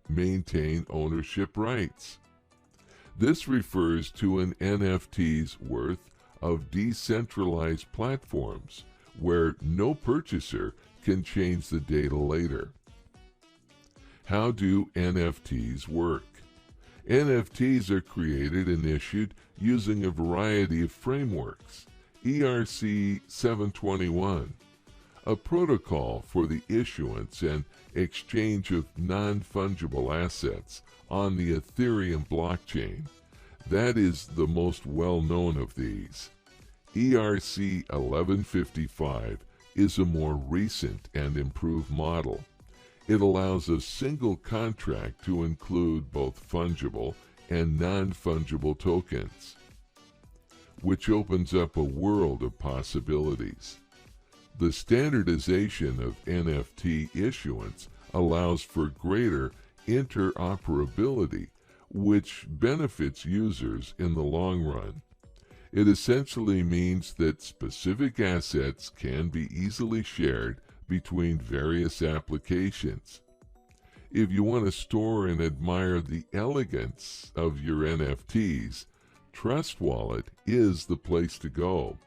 maintain ownership rights. This refers to an NFT's worth of decentralized platforms where no purchaser can change the data later. How do NFTs work? NFTs are created and issued using a variety of frameworks. ERC 721, a protocol for the issuance and exchange of non-fungible assets on the Ethereum blockchain. That is the most well-known of these. ERC 1155 is a more recent and improved model. It allows a single contract to include both fungible and non-fungible tokens, which opens up a world of possibilities. The standardization of NFT issuance allows for greater interoperability, which benefits users in the long run. It essentially means that specific assets can be easily shared between various applications. If you want to store and admire the elegance of your NFTs, Trust Wallet is the place to go.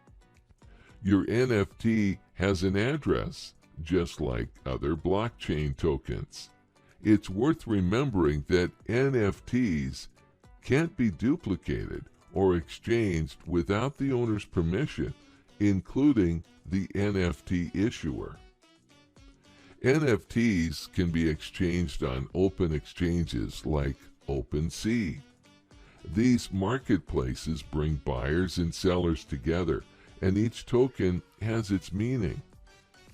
Your NFT has an address, just like other blockchain tokens. It's worth remembering that NFTs can't be duplicated or exchanged without the owner's permission, including the NFT issuer. NFTs can be exchanged on open exchanges like OpenSea. These marketplaces bring buyers and sellers together, and each token has its meaning.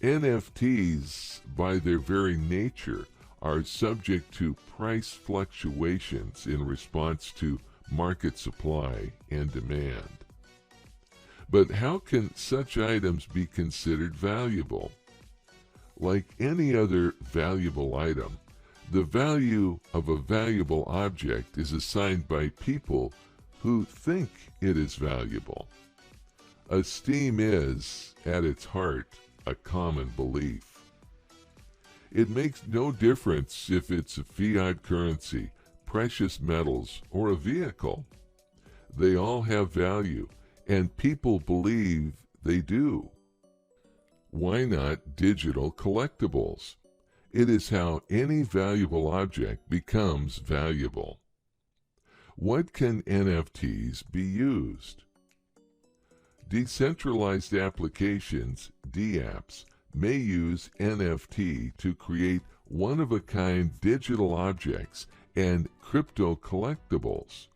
NFTs, by their very nature, are subject to price fluctuations in response to market supply and demand. But how can such items be considered valuable? Like any other valuable item, the value of a valuable object is assigned by people who think it is valuable. Esteem is, at its heart, a common belief. It makes no difference if it's a fiat currency, precious metals, or a vehicle. They all have value, and people believe they do. Why not digital collectibles? It is how any valuable object becomes valuable. What can NFTs be used? Decentralized applications, DApps, may use NFT to create one-of-a-kind digital objects and crypto collectibles.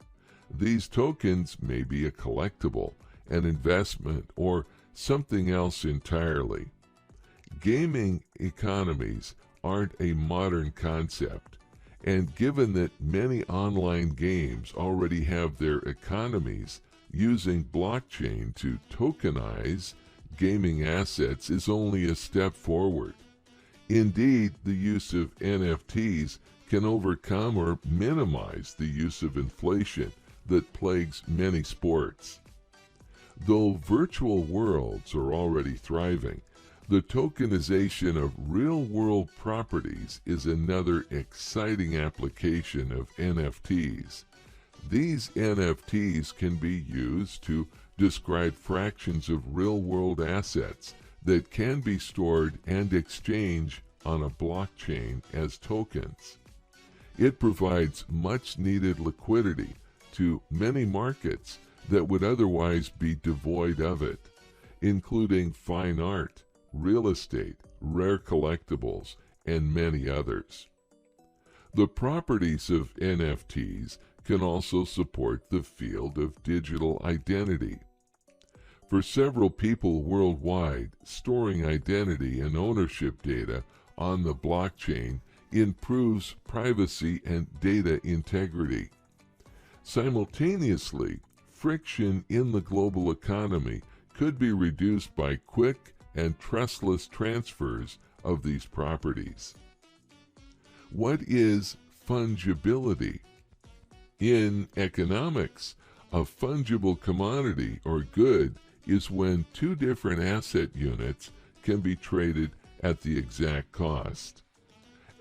These tokens may be a collectible, an investment, or something else entirely. Gaming economies aren't a modern concept, and given that many online games already have their economies, using blockchain to tokenize gaming assets is only a step forward. Indeed, the use of NFTs can overcome or minimize the use of inflation that plagues many sports. Though virtual worlds are already thriving, the tokenization of real-world properties is another exciting application of NFTs. These NFTs can be used to describe fractions of real-world assets that can be stored and exchanged on a blockchain as tokens. It provides much-needed liquidity to many markets that would otherwise be devoid of it, including fine art, real estate, rare collectibles, and many others. The properties of NFTs can also support the field of digital identity. For several people worldwide, storing identity and ownership data on the blockchain improves privacy and data integrity. Simultaneously, friction in the global economy could be reduced by quick and trustless transfers of these properties. What is fungibility? In economics, a fungible commodity or good is when two different asset units can be traded at the exact cost.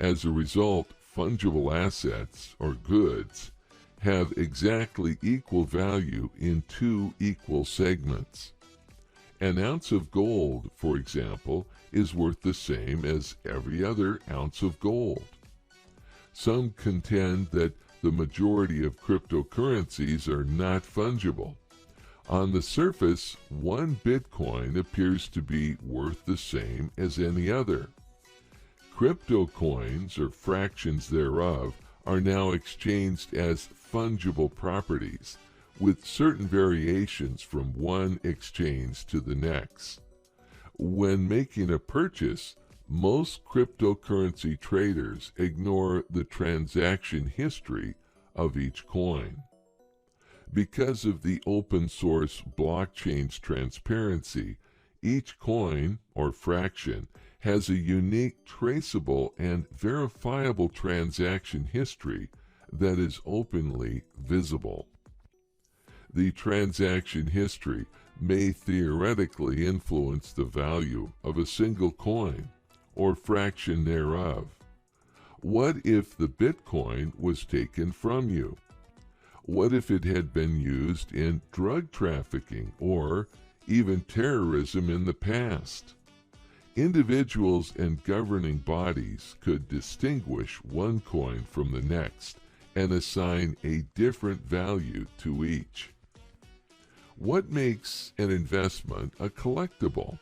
As a result, fungible assets or goods have exactly equal value in two equal segments. An ounce of gold, for example, is worth the same as every other ounce of gold. Some contend that the majority of cryptocurrencies are not fungible. On the surface, one Bitcoin appears to be worth the same as any other. Crypto coins, or fractions thereof, are now exchanged as fungible properties, with certain variations from one exchange to the next. When making a purchase, most cryptocurrency traders ignore the transaction history of each coin. Because of the open source blockchain's transparency, each coin or fraction has a unique, traceable, and verifiable transaction history that is openly visible. The transaction history may theoretically influence the value of a single coin or fraction thereof. What if the Bitcoin was taken from you? What if it had been used in drug trafficking or even terrorism in the past? Individuals and governing bodies could distinguish one coin from the next and assign a different value to each. What makes an investment a collectible?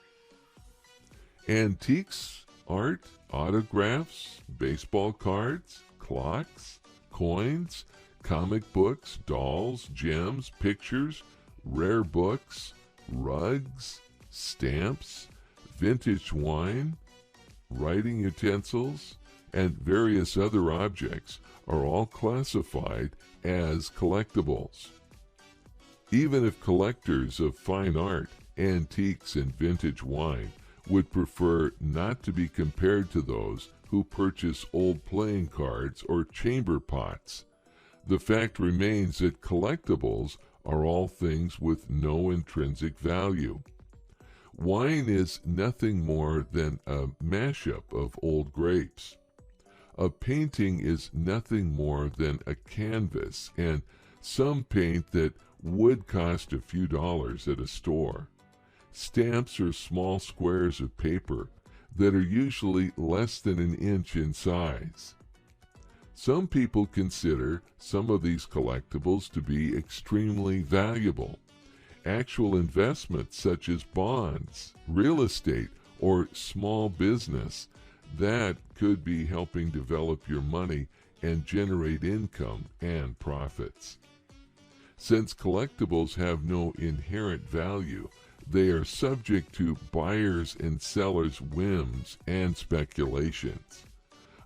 Antiques, art, autographs, baseball cards, clocks, coins, comic books, dolls, gems, pictures, rare books, rugs, stamps, vintage wine, writing utensils, and various other objects are all classified as collectibles. Even if collectors of fine art, antiques, and vintage wine would prefer not to be compared to those who purchase old playing cards or chamber pots, the fact remains that collectibles are all things with no intrinsic value. Wine is nothing more than a mashup of old grapes. A painting is nothing more than a canvas and some paint that would cost a few dollars at a store. Stamps are small squares of paper that are usually less than an inch in size. Some people consider some of these collectibles to be extremely valuable. Actual investments such as bonds, real estate, or small business that could be helping develop your money and generate income and profits. Since collectibles have no inherent value, they are subject to buyers' and sellers' whims and speculations.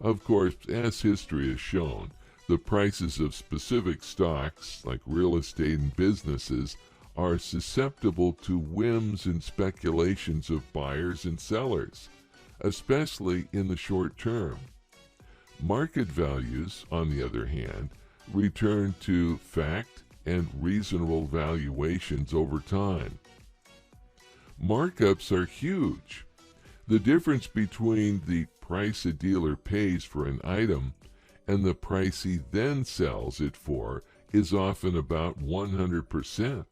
Of course, as history has shown, the prices of specific stocks, like real estate and businesses, are susceptible to whims and speculations of buyers and sellers, especially in the short term. Market values, on the other hand, return to fact and reasonable valuations over time. Markups are huge. The difference between the price a dealer pays for an item and the price he then sells it for is often about 100%.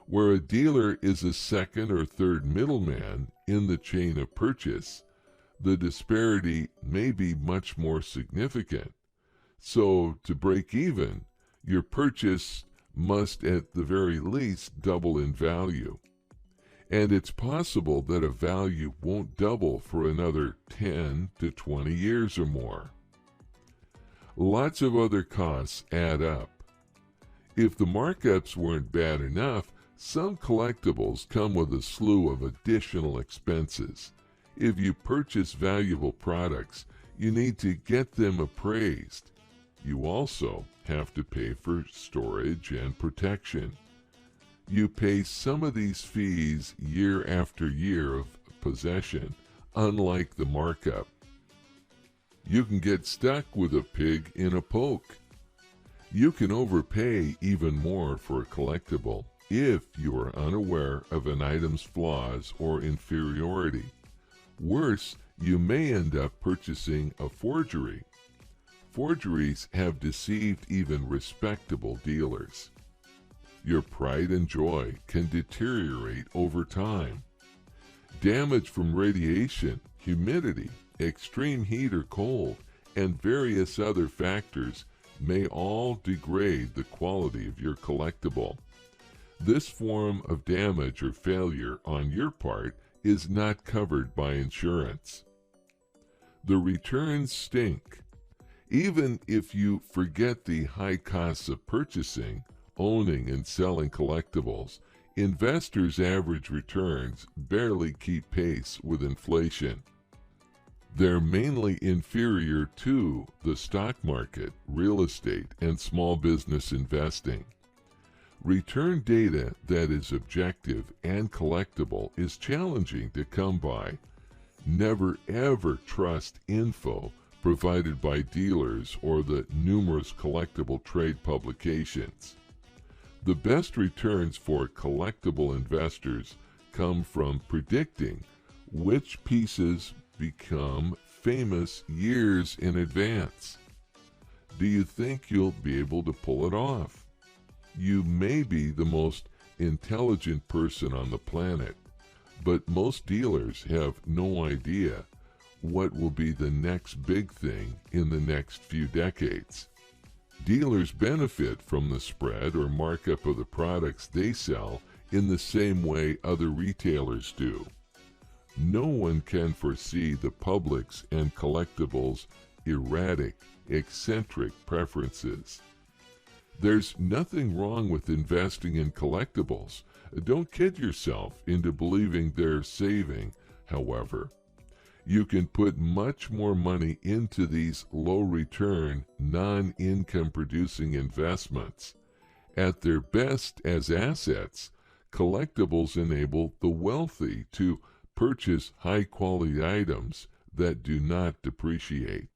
Where a dealer is a second or third middleman in the chain of purchase, the disparity may be much more significant. So, to break even, your purchase must at the very least double in value. And it's possible that a value won't double for another 10 to 20 years or more. Lots of other costs add up. If the markups weren't bad enough, some collectibles come with a slew of additional expenses. If you purchase valuable products, you need to get them appraised. You also have to pay for storage and protection. You pay some of these fees year after year of possession, unlike the markup. You can get stuck with a pig in a poke. You can overpay even more for a collectible if you are unaware of an item's flaws or inferiority. Worse, you may end up purchasing a forgery. Forgeries have deceived even respectable dealers. Your pride and joy can deteriorate over time. Damage from radiation, humidity, extreme heat or cold, and various other factors may all degrade the quality of your collectible. This form of damage or failure on your part is not covered by insurance. The returns stink. Even if you forget the high costs of purchasing, owning, and selling collectibles, investors' average returns barely keep pace with inflation. They're mainly inferior to the stock market, real estate, and small business investing. Return data that is objective and collectible is challenging to come by. Never ever trust info provided by dealers or the numerous collectible trade publications. The best returns for collectible investors come from predicting which pieces become famous years in advance. Do you think you'll be able to pull it off? You may be the most intelligent person on the planet, but most dealers have no idea what will be the next big thing in the next few decades. Dealers benefit from the spread or markup of the products they sell in the same way other retailers do. No one can foresee the public's and collectibles' erratic, eccentric preferences. There's nothing wrong with investing in collectibles. Don't kid yourself into believing they're saving, however. You can put much more money into these low-return, non-income producing investments. At their best as assets, collectibles enable the wealthy to purchase high-quality items that do not depreciate.